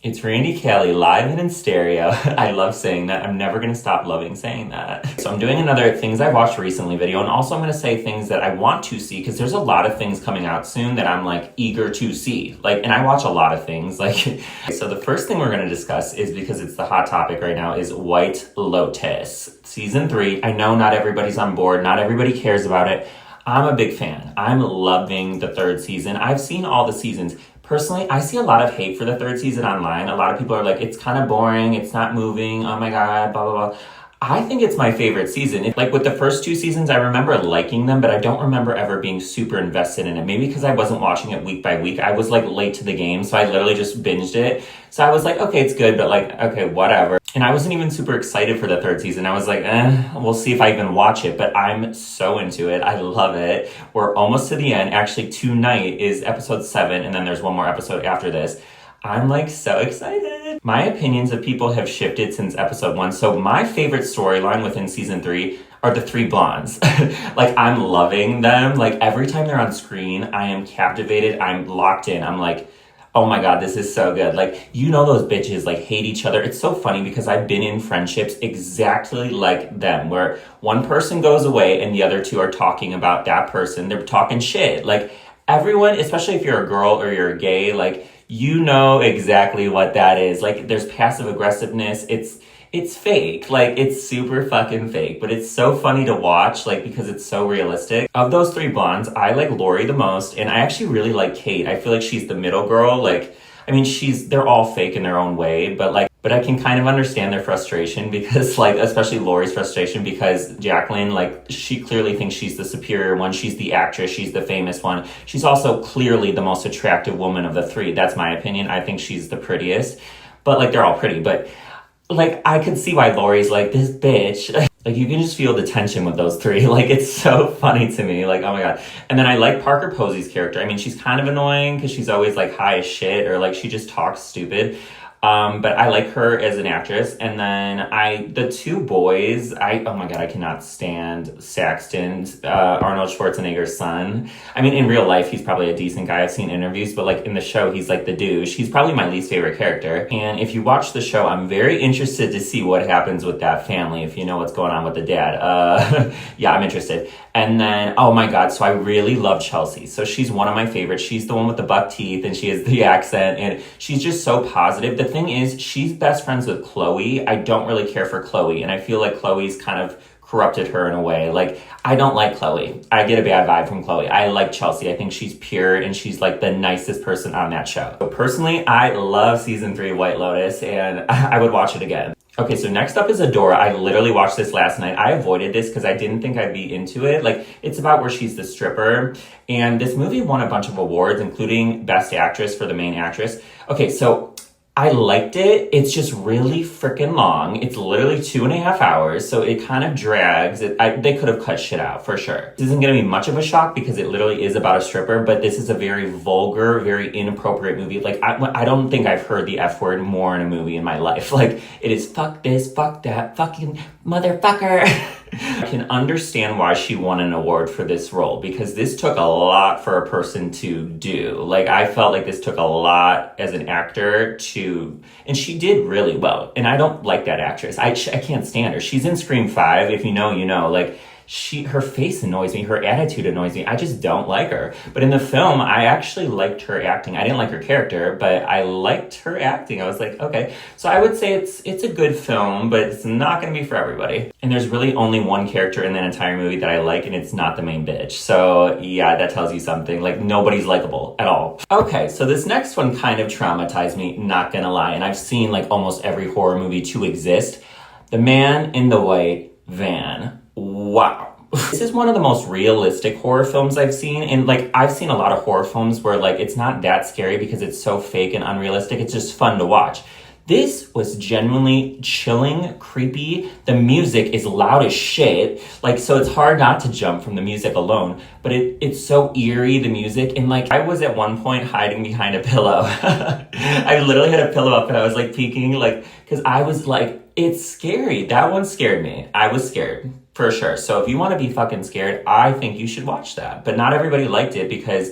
It's Randy Kelly live and in stereo. I love saying that. I'm never going to stop loving saying that. So I'm doing another things I've watched recently video, and also I'm going to say things that I want to see because there's a lot of things coming out soon that I'm like eager to see. Like, and I watch a lot of things. Like, so the first thing we're going to discuss is, because it's the hot topic right now, is White Lotus season 3. I know not everybody's on board. Not everybody cares about it. I'm a big fan. I'm loving the 3rd season. I've seen all the seasons. Personally, I see a lot of hate for the 3rd season online. A lot of people are like, it's kind of boring, it's not moving, oh my god, blah, blah, blah. I think it's my favorite season. Like with the first 2 seasons, I remember liking them, but I don't remember ever being super invested in it. Maybe because I wasn't watching it week by week. I was like late to the game, so I literally just binged it. So I was like, okay, it's good, but like, okay, whatever. And I wasn't even super excited for the 3rd season. I was like, we'll see if I even watch it, but I'm so into it. I love it. We're almost to the end. Actually, tonight is episode 7, and then there's one more episode after this. I'm like so excited. My opinions of people have shifted since episode 1. So my favorite storyline within season 3 are the 3 blondes. Like, I'm loving them. Like, every time they're on screen, I am captivated. I'm locked in. I'm like, oh my god, this is so good. Like, you know, those bitches like hate each other. It's so funny because I've been in friendships exactly like them, where one person goes away and the other 2 are talking about that person. They're talking shit. Like, everyone, especially if you're a girl or you're gay, like, you know exactly what that is. Like, there's passive aggressiveness. It's fake. Like, it's super fucking fake, but it's so funny to watch, like, because it's so realistic. Of those 3 blondes, I like Lori the most, and I actually really like Kate. I feel like she's the middle girl. Like, I mean, they're all fake in their own way, but I can kind of understand their frustration because, like, especially Lori's frustration, because Jacqueline, like, she clearly thinks she's the superior one. She's the actress. She's the famous one. She's also clearly the most attractive woman of the 3. That's my opinion. I think she's the prettiest, but like, they're all pretty, but like, I could see why Lori's like, this bitch. Like, you can just feel the tension with those 3. Like, it's so funny to me. Like, oh my god. And then I like Parker Posey's character. I mean, she's kind of annoying because she's always like high as shit, or like she just talks stupid. But I like her as an actress. And then the 2 boys, oh my god, I cannot stand Saxton, Arnold Schwarzenegger's son. I mean, in real life, he's probably a decent guy. I've seen interviews, but like in the show, he's like the douche. He's probably my least favorite character. And if you watch the show, I'm very interested to see what happens with that family, if you know what's going on with the dad. Yeah, I'm interested. And then, oh my god, so I really love Chelsea. So she's one of my favorites. She's the one with the buck teeth, and she has the accent, and she's just so positive. The thing is, she's best friends with Chloe. I don't really care for Chloe, and I feel like Chloe's kind of corrupted her in a way. Like, I don't like Chloe. I get a bad vibe from Chloe. I like Chelsea. I think she's pure, and she's like the nicest person on that show. So personally, I love season 3 of White Lotus, and I would watch it again. Okay, so next up is Adora. I literally watched this last night. I avoided this because I didn't think I'd be into it. Like, it's about where she's the stripper. And this movie won a bunch of awards, including Best Actress for the main actress. Okay, so I liked it. It's just really freaking long. It's literally 2.5 hours, so it kind of drags. They could have cut shit out, for sure. This isn't going to be much of a shock because it literally is about a stripper, but this is a very vulgar, very inappropriate movie. Like, I don't think I've heard the F word more in a movie in my life. Like, it is fuck this, fuck that, fucking motherfucker. I can understand why she won an award for this role, because this took a lot for a person to do. Like, I felt like this took a lot as an actor and she did really well. And I don't like that actress. I can't stand her. She's in Scream 5. If you know, you know. Like, her face annoys me. Her attitude annoys me. I just don't like her. But in the film, I actually liked her acting. I didn't like her character, but I liked her acting. I was like, okay. So I would say it's a good film, but it's not going to be for everybody. And there's really only one character in that entire movie that I like, and it's not the main bitch. So yeah, that tells you something. Like, nobody's likable at all. Okay, so this next one kind of traumatized me, not gonna lie. And I've seen like almost every horror movie to exist. The Man in the White Van. Wow. This is one of the most realistic horror films I've seen. And like, I've seen a lot of horror films where like it's not that scary because it's so fake and unrealistic. It's just fun to watch. This was genuinely chilling, creepy. The music is loud as shit. Like, so it's hard not to jump from the music alone. But it's so eerie, the music. And like, I was at one point hiding behind a pillow. I literally had a pillow up and I was like peeking, like, because I was like, it's scary. That one scared me. I was scared. For sure. So if you want to be fucking scared, I think you should watch that. But not everybody liked it because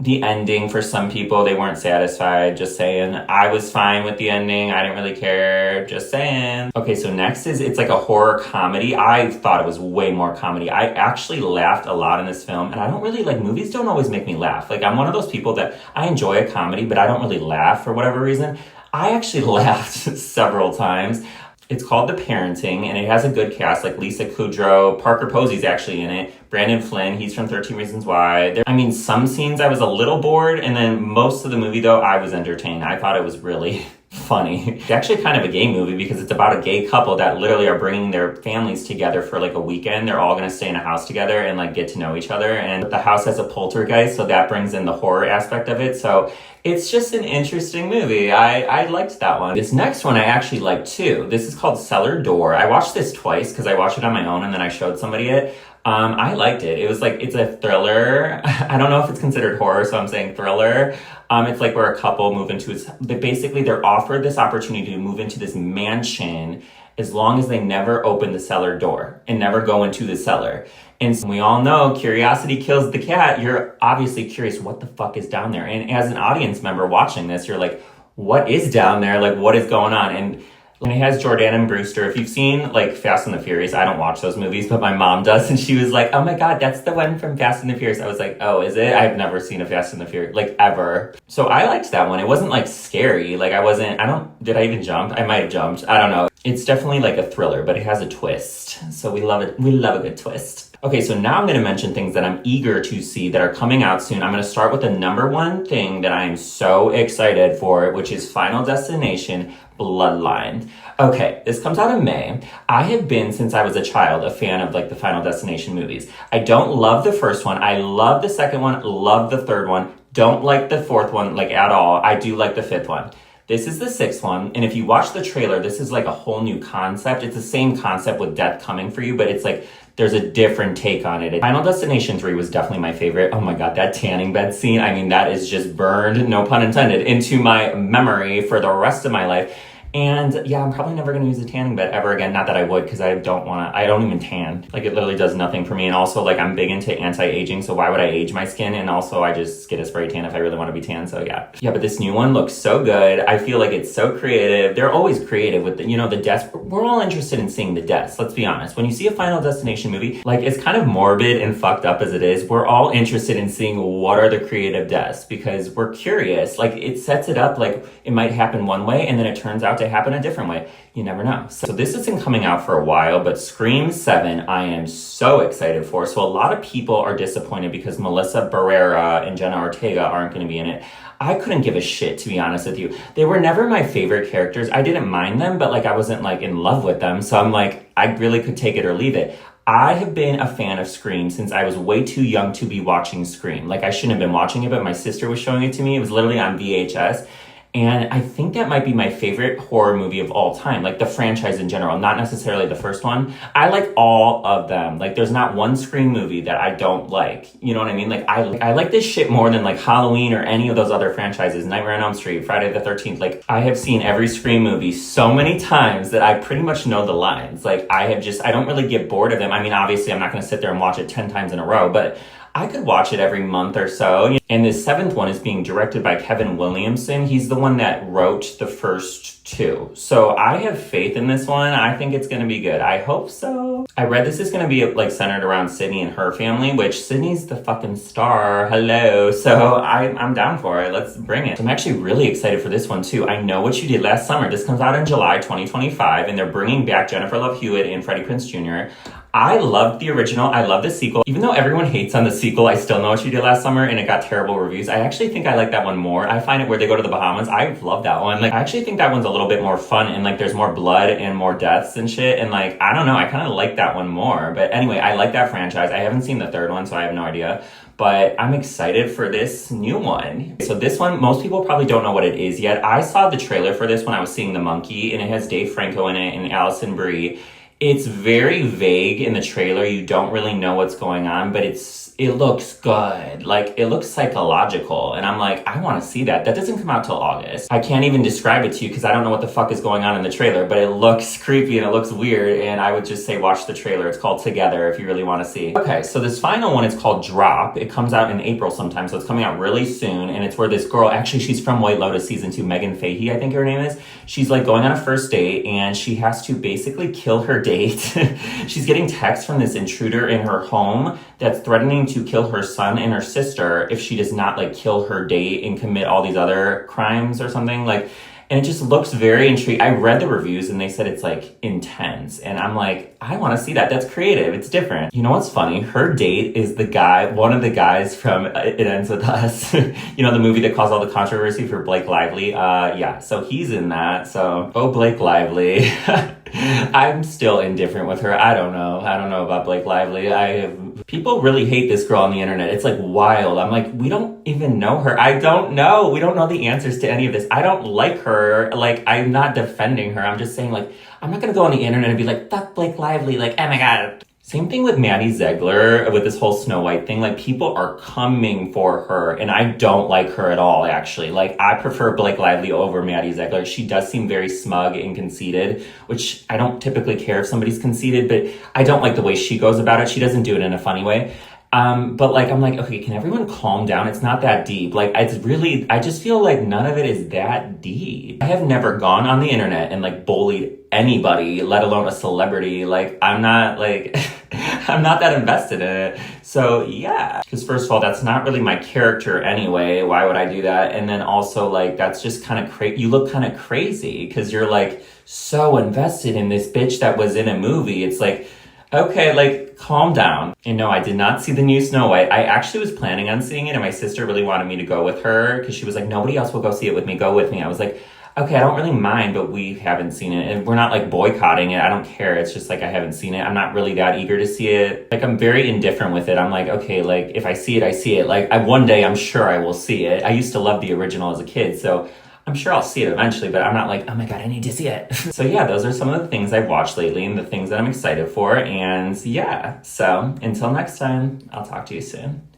The ending, for some people, they weren't satisfied. Just saying. I was fine with the ending. I didn't really care. Just saying. Okay, so next it's like a horror comedy. I thought it was way more comedy. I actually laughed a lot in this film, and I don't really like, movies don't always make me laugh. Like, I'm one of those people that I enjoy a comedy, but I don't really laugh for whatever reason. I actually laughed several times. It's called The Parenting, and it has a good cast, like Lisa Kudrow. Parker Posey's actually in it. Brandon Flynn, he's from 13 Reasons Why. Some scenes I was a little bored, and then most of the movie, though, I was entertained. I thought it was really funny. It's actually kind of a gay movie because it's about a gay couple that literally are bringing their families together for like a weekend. They're all going to stay in a house together and like get to know each other. And the house has a poltergeist, so that brings in the horror aspect of it. So it's just an interesting movie. I liked that one. This next one I actually liked too. This is called Cellar Door. I watched this twice because I watched it on my own and then I showed somebody it. I liked it. It was like, it's a thriller. I don't know if it's considered horror, so I'm saying thriller. It's like where a couple move into they're offered this opportunity to move into this mansion as long as they never open the cellar door and never go into the cellar. And we all know curiosity kills the cat. You're obviously curious, what the fuck is down there? And as an audience member watching this, you're like, what is down there? Like, what is going on? And it has Jordana Brewster. If you've seen like Fast and the Furious, I don't watch those movies, but my mom does. And she was like, oh my God, that's the one from Fast and the Furious. I was like, oh, is it? I've never seen a Fast and the Furious, like ever. So I liked that one. It wasn't like scary. Like did I even jump? I might have jumped. I don't know. It's definitely like a thriller, but it has a twist. So we love it. We love a good twist. Okay, so now I'm going to mention things that I'm eager to see that are coming out soon. I'm going to start with the number one thing that I am so excited for, which is Final Destination Bloodline. Okay, this comes out in May. I have been, since I was a child, a fan of like the Final Destination movies. I don't love the first one. I love the second one, love the third one. Don't like the fourth one like at all. I do like the fifth one. This is the sixth one, and if you watch the trailer, this is like a whole new concept. It's the same concept with death coming for you, but it's like there's a different take on it. Final Destination 3 was definitely my favorite. Oh my God, that tanning bed scene. I mean, that is just burned, no pun intended, into my memory for the rest of my life. And yeah, I'm probably never going to use a tanning bed ever again. Not that I would, because I don't even tan. Like, it literally does nothing for me. And also, like, I'm big into anti-aging, so why would I age my skin? And also, I just get a spray tan if I really want to be tan, so yeah. Yeah, but this new one looks so good. I feel like it's so creative. They're always creative with the deaths. We're all interested in seeing the deaths, let's be honest. When you see a Final Destination movie, like, it's kind of morbid and fucked up as it is. We're all interested in seeing what are the creative deaths, because we're curious. Like, it sets it up like it might happen one way, and then it turns out to happen a different way. You never know. So this isn't coming out for a while, but Scream 7 I am so excited for. So a lot of people are disappointed because Melissa Barrera and Jenna Ortega aren't going to be in it. I couldn't give a shit, to be honest with you. They were never my favorite characters. I didn't mind them, but like I wasn't like in love with them. So I'm like, I really could take it or leave it. I have been a fan of Scream since I was way too young to be watching Scream. Like, I shouldn't have been watching it, but my sister was showing it to me. It was literally on VHS. And I think that might be my favorite horror movie of all time, like the franchise in general, not necessarily the first one. I like all of them. Like, there's not one Scream movie that I don't like. You know what I mean? Like, I like this shit more than like Halloween or any of those other franchises, Nightmare on Elm Street, Friday the 13th. Like, I have seen every Scream movie so many times that I pretty much know the lines. Like, I don't really get bored of them. I mean, obviously I'm not going to sit there and watch it 10 times in a row, but I could watch it every month or so. And this seventh one is being directed by Kevin Williamson. He's the one that wrote the first two. So I have faith in this one. I think it's going to be good. I hope so. I read this is going to be like centered around Sydney and her family, which Sydney's the fucking star. Hello. So I'm down for it. Let's bring it. I'm actually really excited for this one too. I Know What You Did Last Summer. This comes out in July 2025, and they're bringing back Jennifer Love Hewitt and Freddie Prinze Jr. I loved the original. I love the sequel. Even though everyone hates on the sequel, I still Know What You Did Last Summer, and it got terrible reviews. I actually think I like that one more. I find it where they go to the Bahamas. I love that one. Like, I actually think that one's a little bit more fun, and like there's more blood and more deaths and shit. And like, I don't know, I kind of like that one more. But anyway, I like that franchise. I haven't seen the third one, so I have no idea. But I'm excited for this new one. So this one, most people probably don't know what it is yet. I saw the trailer for this when I was seeing The Monkey, and it has Dave Franco in it and Alison Brie. It's very vague in the trailer. You don't really know what's going on, but it's it looks good. Like, it looks psychological. And I'm like, I want to see that. That doesn't come out till August. I can't even describe it to you because I don't know what the fuck is going on in the trailer, but it looks creepy and it looks weird. And I would just say, watch the trailer. It's called Together if you really want to see. Okay, so this final one is called Drop. It comes out in April sometime, so it's coming out really soon. And it's where this girl, actually, she's from White Lotus season 2, Megan Fahey, I think her name is. She's like going on a first date and she has to basically kill her date. She's getting texts from this intruder in her home that's threatening to kill her son and her sister if she does not like kill her date and commit all these other crimes or something. Like, and it just looks very intriguing. I read the reviews and they said it's like intense. And I'm like, I want to see that. That's creative. It's different. You know what's funny? Her date is the guy, one of the guys from It Ends With Us. You know, the movie that caused all the controversy for Blake Lively. Yeah, so he's in that. So, oh, Blake Lively. I'm still indifferent with her. I don't know about Blake Lively. People really hate this girl on the internet. It's like wild. I'm like, we don't even know her. I don't know. We don't know the answers to any of this. I don't like her. Like, I'm not defending her. I'm just saying, like, I'm not going to go on the internet and be like, fuck Blake Lively. Like, oh my God. Same thing with Maddie Ziegler with this whole Snow White thing. Like, people are coming for her and I don't like her at all, actually. Like, I prefer Blake Lively over Maddie Ziegler. She does seem very smug and conceited, which I don't typically care if somebody's conceited, but I don't like the way she goes about it. She doesn't do it in a funny way. But like, I'm like, okay, can everyone calm down? It's not that deep. Like, I just feel like none of it is that deep. I have never gone on the internet and like bullied anybody, let alone a celebrity. Like, I'm not like, I'm not that invested in it. So yeah, because first of all, that's not really my character anyway. Why would I do that? And then also like, that's just kind of crazy. You look kind of crazy because you're like so invested in this bitch that was in a movie. It's like, okay, like, calm down. And no, I did not see the new Snow White. I actually was planning on seeing it, and my sister really wanted me to go with her because she was like, nobody else will go see it with me. Go with me. I was like, okay, I don't really mind, but we haven't seen it. And we're not, like, boycotting it. I don't care. It's just, like, I haven't seen it. I'm not really that eager to see it. Like, I'm very indifferent with it. I'm like, okay, like, if I see it, I see it. Like, one day I'm sure I will see it. I used to love the original as a kid, so I'm sure I'll see it eventually, but I'm not like, oh my God, I need to see it. So yeah, those are some of the things I've watched lately and the things that I'm excited for. And yeah, so until next time, I'll talk to you soon.